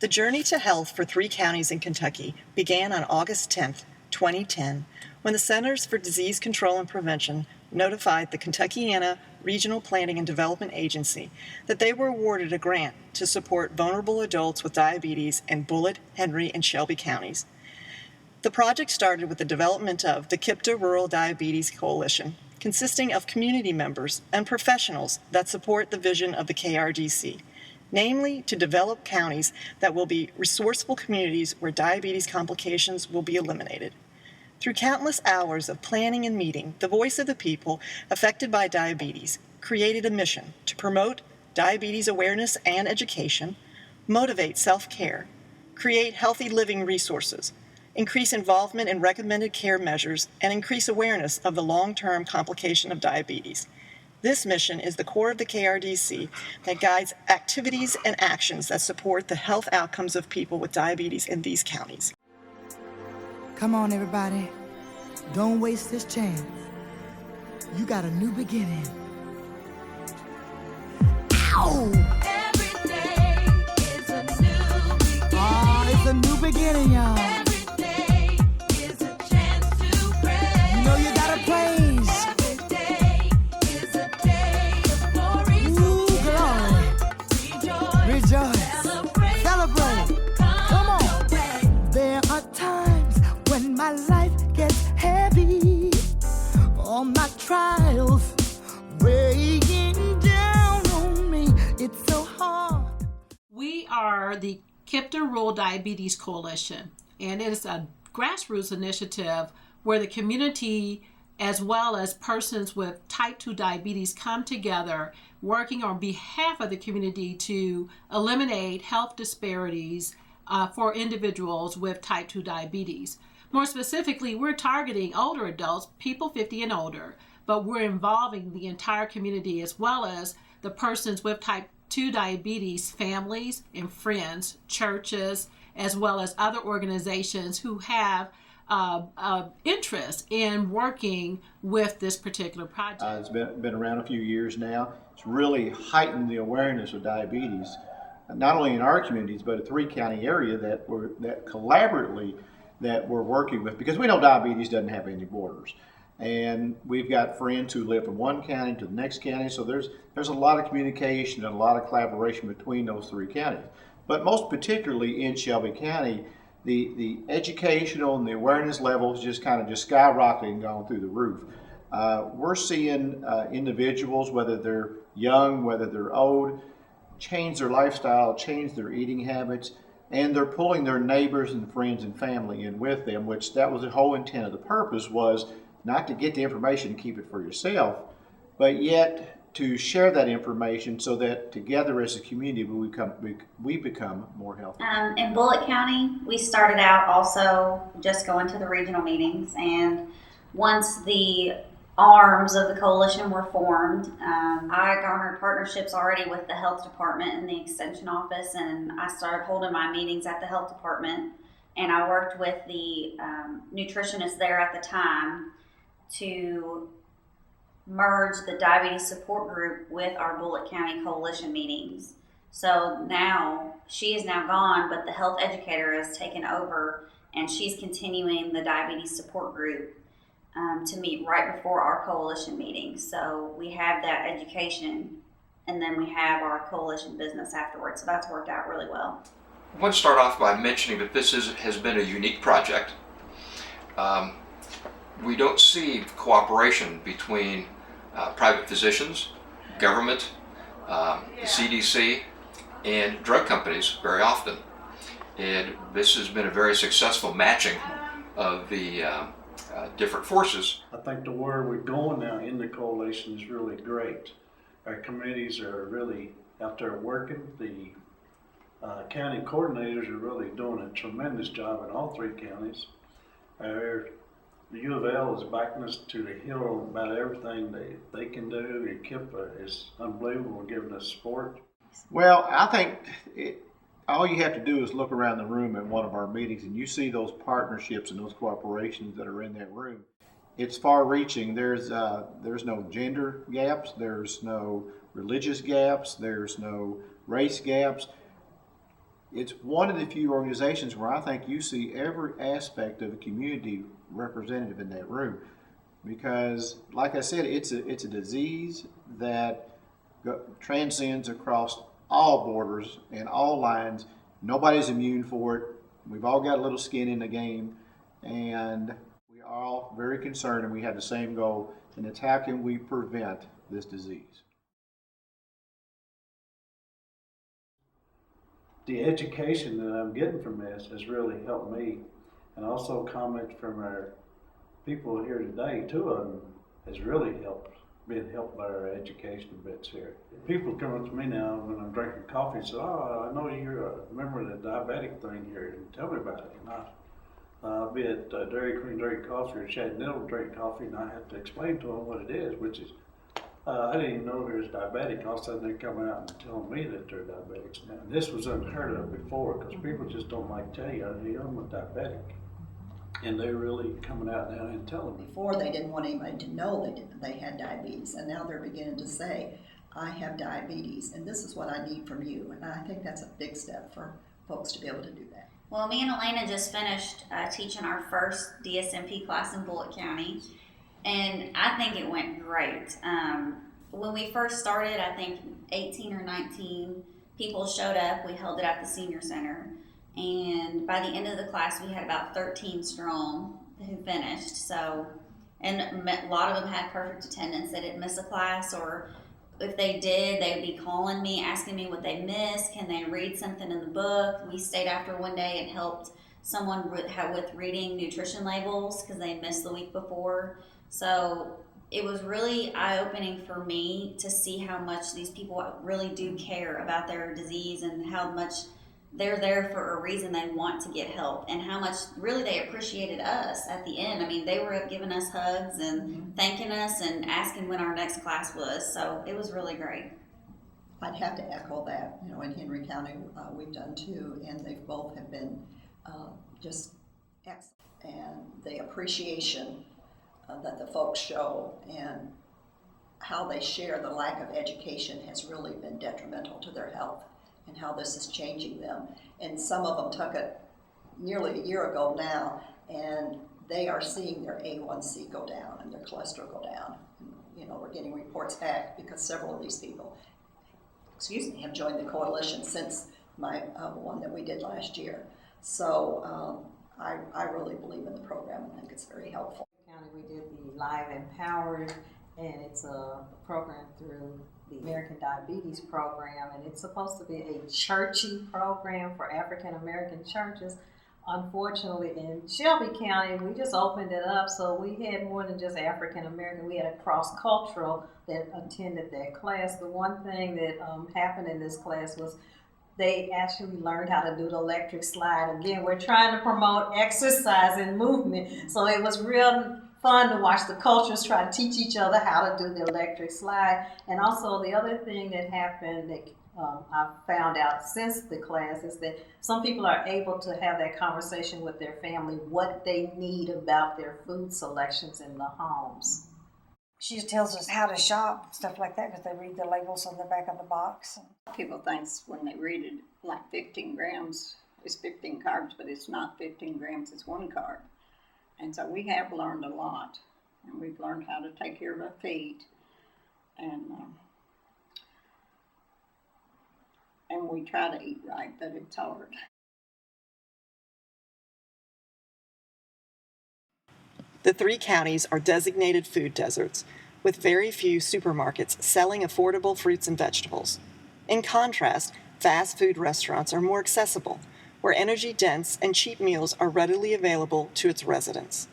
The journey to health for 3 counties in Kentucky began on August 10, 2010, when the Centers for Disease Control and Prevention notified the Kentuckiana Regional Planning and Development Agency that they were awarded a grant to support vulnerable adults with diabetes in Bullitt, Henry, and Shelby counties. The project started with the development of the KIPDA Rural Diabetes Coalition, consisting of community members and professionals that support the vision of the KRDC, namely to develop counties that will be resourceful communities where diabetes complications will be eliminated. Through countless hours of planning and meeting, the voice of the people affected by diabetes created a mission to promote diabetes awareness and education, motivate self-care, create healthy living resources, increase involvement in recommended care measures, and increase awareness of the long-term complication of diabetes. This mission is the core of the KRDC that guides activities and actions that support the health outcomes of people with diabetes in these counties. Come on, everybody. Don't waste this chance. You got a new beginning. Ow! Every day is a new beginning. Oh, it's a new beginning, y'all. Every day is a chance to pray. You know you gotta praise. Every day is a day of glory. Ooh, glory. Rejoice. Celebrate. Come on. There are times when my life gets heavy. All my trials weighing down on me. It's so hard. We are the KIPDA Rural Diabetes Coalition, and it is a grassroots initiative where the community as well as persons with type 2 diabetes come together working on behalf of the community to eliminate health disparities for individuals with type 2 diabetes. More specifically, we're targeting older adults, people 50 and older, but we're involving the entire community as well as the persons with type 2 diabetes, families and friends, churches, as well as other organizations who have interest in working with this particular project. It's been around a few years now. It's really heightened the awareness of diabetes, not only in our communities, but a 3-county area that collaboratively that we're working with, because we know diabetes doesn't have any borders. And we've got friends who live from one county to the next county, so there's a lot of communication and a lot of collaboration between those 3 counties. But most particularly in Shelby County, the educational and the awareness levels just skyrocketing and gone through the roof. We're seeing individuals, whether they're young, whether they're old, change their lifestyle, change their eating habits, and they're pulling their neighbors and friends and family in with them, which that was the whole intent of the purpose, was not to get the information and keep it for yourself, but yet to share that information so that together as a community we become more healthy. In Bullitt County, we started out also just going to the regional meetings, and once the arms of the coalition were formed, I garnered partnerships already with the health department and the extension office, and I started holding my meetings at the health department, and I worked with the nutritionist there at the time to merge the diabetes support group with our Bullitt County coalition meetings. So now she is now gone, but the health educator has taken over, and she's continuing the diabetes support group to meet right before our coalition meetings. So we have that education, and then we have our coalition business afterwards. So that's worked out really well. I want to start off by mentioning that this has been a unique project. We don't see cooperation between private physicians, government, the CDC, and drug companies very often. And this has been a very successful matching of the different forces. I think the where we're going now in the coalition is really great. Our committees are really out there working. The county coordinators are really doing a tremendous job in all 3 counties. The U of L is backing us to the hill about everything they can do. The KIPDA is unbelievable, giving us support. Well, I think all you have to do is look around the room at one of our meetings and you see those partnerships and those cooperations that are in that room. It's far-reaching. There's no gender gaps, there's no religious gaps, there's no race gaps. it's one of the few organizations where I think you see every aspect of the community representative in that room. Because, like I said, it's a disease that transcends across all borders and all lines. Nobody's immune for it. We've all got a little skin in the game, and we are all very concerned, and we have the same goal, and it's how can we prevent this disease. The education that I'm getting from this has really helped me, and also comments from our people here today. 2 of them has really been helped by our education bits here. People come up to me now when I'm drinking coffee and say, "Oh, I know you're a member of the diabetic thing here, and tell me about it." And I'll be at Dairy Queen drink coffee or Shad Niddle drink coffee, and I have to explain to them what it is, which is, I didn't even know there was diabetic. All of a sudden they come out and tell me that they're diabetics now. And this was unheard of before, because people just don't like to tell you, I'm a diabetic. And they're really coming out now and telling me. Before, they didn't want anybody to know they had diabetes, and now they're beginning to say, I have diabetes, and this is what I need from you. And I think that's a big step for folks to be able to do that. Well, me and Elena just finished teaching our first DSMP class in Bullitt County, and I think it went great. When we first started, I think 18 or 19 people showed up. We held it at the senior center, and by the end of the class, we had about 13 strong who finished. So, and a lot of them had perfect attendance. They didn't miss a class, or if they did, they would be calling me, asking me what they missed. Can they read something in the book? We stayed after one day and helped someone with reading nutrition labels because they missed the week before. So it was really eye-opening for me to see how much these people really do care about their disease and how much they're there for a reason. They want to get help, and how much really they appreciated us at the end. I mean, they were giving us hugs and thanking us and asking when our next class was. So it was really great. I'd have to echo that. You know, in Henry County, we've done 2, and they both have been just excellent. And the appreciation that the folks show and how they share the lack of education has really been detrimental to their health, and how this is changing them. And some of them took it nearly a year ago now, and they are seeing their A1C go down and their cholesterol go down. You know, we're getting reports back because several of these people, have joined the coalition since my one that we did last year. So I really believe in the program and think it's very helpful. We did the Live Empowered, and it's a program through the American Diabetes Program, and it's supposed to be a churchy program for African American churches. Unfortunately, in Shelby County, we just opened it up, so we had more than just African American. We had a cross-cultural that attended that class. The one thing that happened in this class was they actually learned how to do the electric slide. Again, we're trying to promote exercise and movement, so it was real fun to watch the cultures try to teach each other how to do the electric slide. And also the other thing that happened that I found out since the class is that some people are able to have that conversation with their family, what they need about their food selections in the homes. She just tells us how to shop, stuff like that, because they read the labels on the back of the box. People think when they read it, like 15 grams is 15 carbs, but it's not 15 grams, it's 1 carb. And so we have learned a lot, and we've learned how to take care of our feet, and we try to eat right, but it's hard. The 3 counties are designated food deserts, with very few supermarkets selling affordable fruits and vegetables. In contrast, fast food restaurants are more accessible, where energy-dense and cheap meals are readily available to its residents.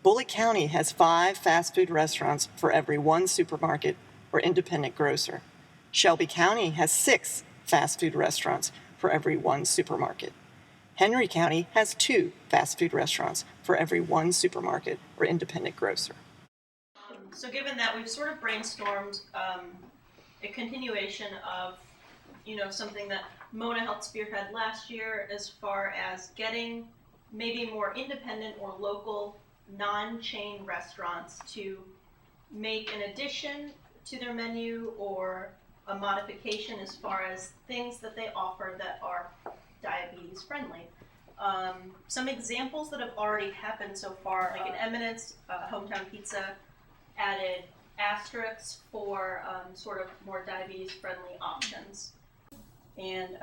Bullitt County has 5 fast food restaurants for every 1 supermarket or independent grocer. Shelby County has 6 fast food restaurants for every 1 supermarket. Henry County has 2 fast food restaurants for every 1 supermarket or independent grocer. So given that, we've sort of brainstormed a continuation of, something that Mona helped spearhead last year as far as getting maybe more independent or local non-chain restaurants to make an addition to their menu or a modification as far as things that they offer that are diabetes friendly. Some examples that have already happened so far, like in Eminence, Hometown Pizza added asterisks for sort of more diabetes friendly options. And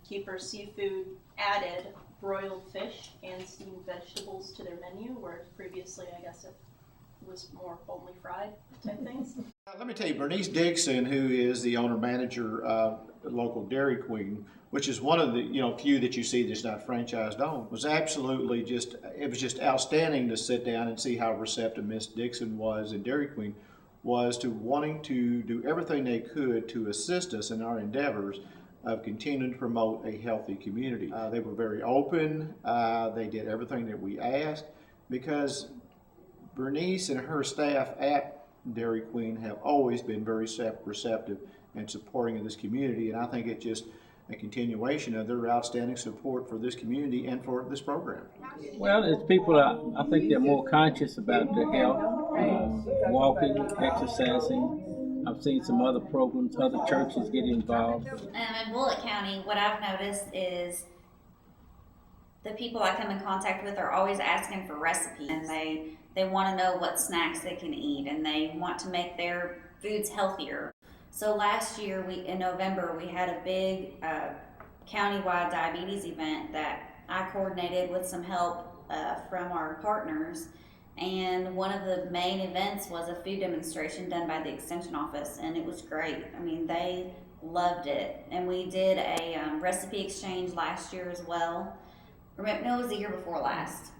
Keeper Seafood added broiled fish and steamed vegetables to their menu, whereas previously I guess it was more only fried type things. Let me tell you, Bernice Dixon, who is the owner-manager of the local Dairy Queen, which is one of the few that you see that's not franchised owned, was absolutely it was just outstanding to sit down and see how receptive Miss Dixon was, and Dairy Queen was to wanting to do everything they could to assist us in our endeavors of continuing to promote a healthy community. They were very open. They did everything that we asked, because Bernice and her staff at Dairy Queen have always been very receptive and supporting of this community, and I think it's just a continuation of their outstanding support for this community and for this program. Well, it's people, I think they're more conscious about their health, walking, exercising. I've seen some other programs, other churches get involved. In Bullitt County, what I've noticed is the people I come in contact with are always asking for recipes, and they want to know what snacks they can eat, and they want to make their foods healthier. So last year, in November, we had a big countywide diabetes event that I coordinated with some help from our partners. And one of the main events was a food demonstration done by the Extension Office, and it was great. I mean, they loved it. And we did a recipe exchange last year as well. No, it was the year before last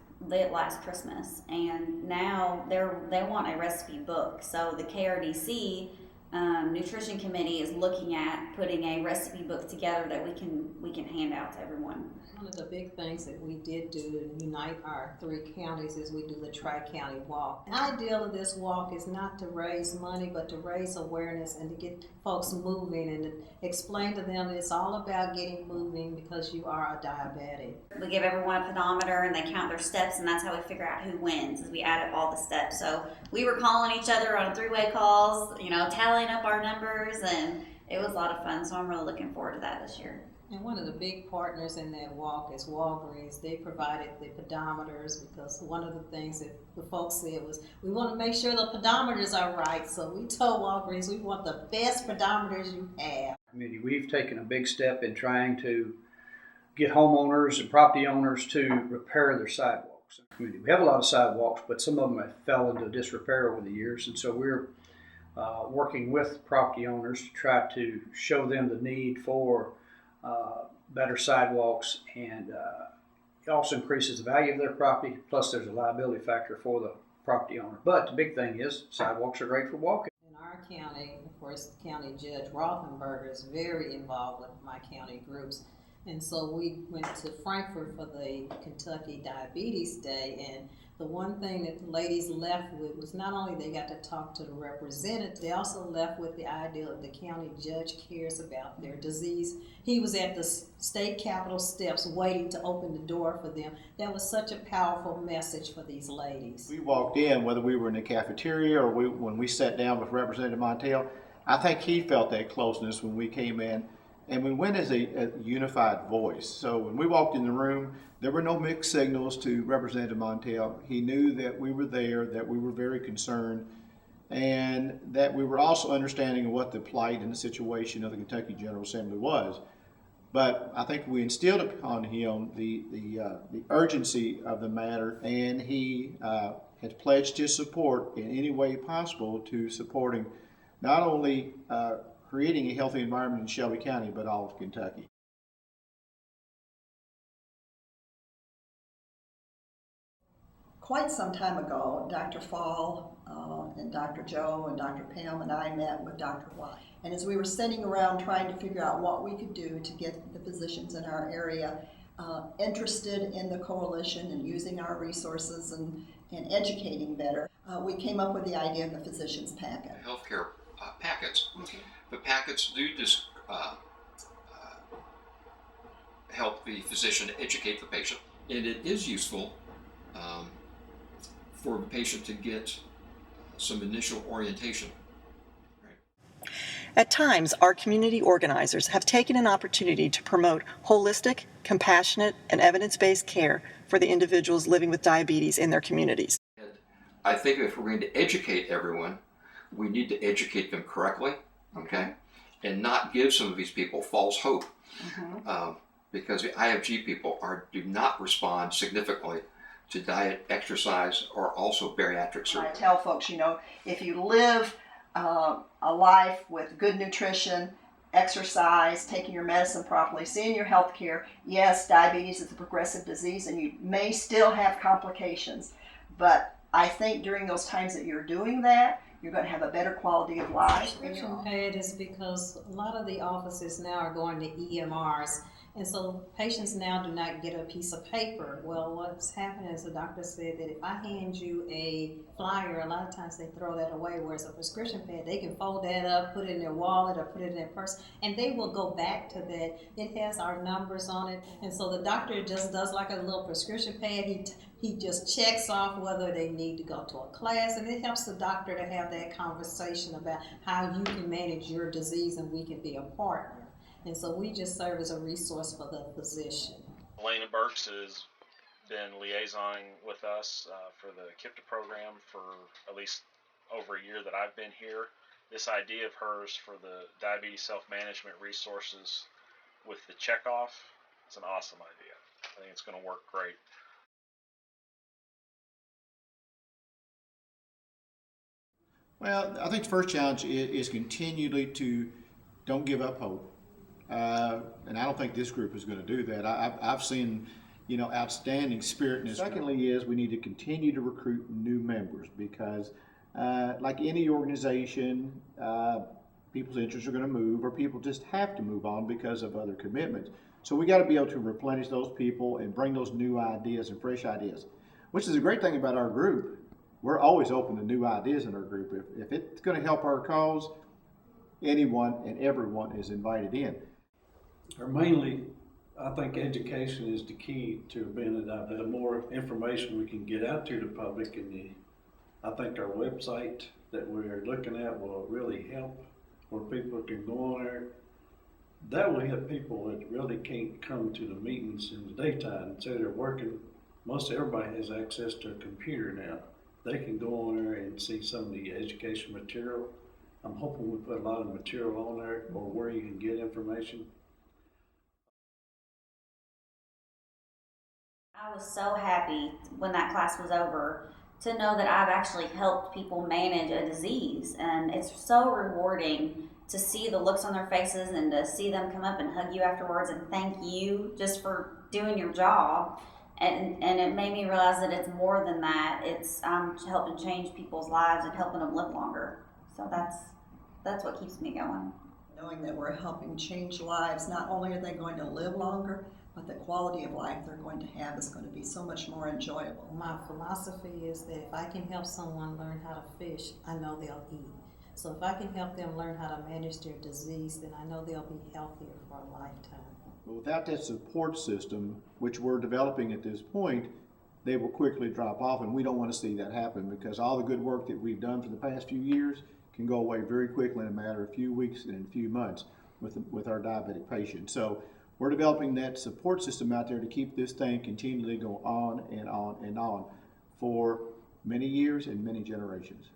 Christmas. And now they want a recipe book. So the KRDC Nutrition Committee is looking at putting a recipe book together that we can hand out to everyone. One of the big things that we did do to unite our 3 counties is we do the Tri-County Walk. The ideal of this walk is not to raise money, but to raise awareness and to get folks moving and to explain to them it's all about getting moving because you are a diabetic. We give everyone a pedometer and they count their steps, and that's how we figure out who wins, is we add up all the steps. So we were calling each other on 3-way calls, tallying up our numbers, and it was a lot of fun. So I'm really looking forward to that this year. And one of the big partners in that walk is Walgreens. They provided the pedometers because one of the things that the folks said was, we want to make sure the pedometers are right. So we told Walgreens we want the best pedometers you have. We've taken a big step in trying to get homeowners and property owners to repair their sidewalks. We have a lot of sidewalks, but some of them have fell into disrepair over the years. And so we're working with property owners to try to show them the need for better sidewalks, and it also increases the value of their property, plus there's a liability factor for the property owner. But the big thing is sidewalks are great for walking. In our county, of course, County Judge Rothenberger is very involved with my county groups, and so we went to Frankfurt for the Kentucky Diabetes Day, and the one thing that the ladies left with was not only they got to talk to the representative, they also left with the idea that the county judge cares about their disease. He was at the state capitol steps waiting to open the door for them. That was such a powerful message for these ladies. We walked in, whether we were in the cafeteria or when we sat down with Representative Montel, I think he felt that closeness when we came in. And we went as a unified voice. So when we walked in the room, there were no mixed signals to Representative Montel. He knew that we were there, that we were very concerned, and that we were also understanding of what the plight and the situation of the Kentucky General Assembly was. But I think we instilled upon him the urgency of the matter, and he has pledged his support in any way possible to supporting not only creating a healthy environment in Shelby County, but all of Kentucky. Quite some time ago, Dr. Fall and Dr. Joe and Dr. Pam and I met with Dr. White. And as we were sitting around trying to figure out what we could do to get the physicians in our area interested in the coalition and using our resources and educating better, we came up with the idea of the physicians packet. Healthcare packets. The packets do just help the physician educate the patient, and it is useful for the patient to get some initial orientation. Right. At times, our community organizers have taken an opportunity to promote holistic, compassionate, and evidence-based care for the individuals living with diabetes in their communities. I think if we're going to educate everyone, we need to educate them correctly, okay? And not give some of these people false hope. Because the IFG people do not respond significantly to diet, exercise, or also bariatric surgery. I tell folks, if you live a life with good nutrition, exercise, taking your medicine properly, seeing your health care, yes, diabetes is a progressive disease and you may still have complications, but I think during those times that you're doing that, you're going to have a better quality of life. Prescription pad is because a lot of the offices now are going to EMRs. And so patients now do not get a piece of paper. Well, what's happening is the doctor said that if I hand you a flyer, a lot of times they throw that away, whereas a prescription pad, they can fold that up, put it in their wallet or put it in their purse, and they will go back to that. It has our numbers on it. And so the doctor just does like a little prescription pad. He just checks off whether they need to go to a class, and it helps the doctor to have that conversation about how you can manage your disease and we can be a partner. And so we just serve as a resource for the physician. Elena Burks has been liaisoning with us for the KIPDA program for at least over a year that I've been here. This idea of hers for the diabetes self-management resources with the checkoff is an awesome idea. I think it's going to work great. Well, I think the first challenge is continually to don't give up hope. And I don't think this group is going to do that. I've seen, outstanding spirit in this. Secondly is we need to continue to recruit new members because like any organization, people's interests are going to move or people just have to move on because of other commitments. So we got to be able to replenish those people and bring those new ideas and fresh ideas, which is a great thing about our group. We're always open to new ideas in our group. If it's going to help our cause, anyone and everyone is invited in. Mainly, I think education is the key to being a diabetic. The more information we can get out to the public, and I think our website that we're looking at will really help, where people can go on there. That will help people that really can't come to the meetings in the daytime. So they're working. Most everybody has access to a computer now. They can go on there and see some of the education material. I'm hoping we put a lot of material on there or where you can get information. I was so happy when that class was over to know that I've actually helped people manage a disease, and it's so rewarding to see the looks on their faces and to see them come up and hug you afterwards and thank you just for doing your job. And it made me realize that it's more than that. It's helping change people's lives and helping them live longer. So that's what keeps me going. Knowing that we're helping change lives, not only are they going to live longer, but the quality of life they're going to have is going to be so much more enjoyable. My philosophy is that if I can help someone learn how to fish, I know they'll eat. So if I can help them learn how to manage their disease, then I know they'll be healthier for a lifetime. But without that support system, which we're developing at this point, they will quickly drop off, and we don't want to see that happen because all the good work that we've done for the past few years can go away very quickly in a matter of a few weeks and a few months with our diabetic patients. So we're developing that support system out there to keep this thing continually go on and on and on for many years and many generations.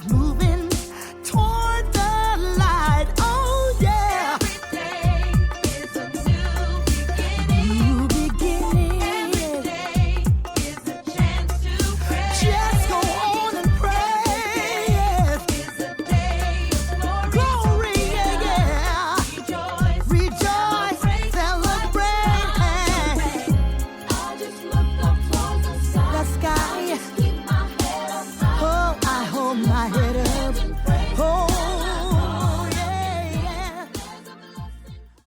Moving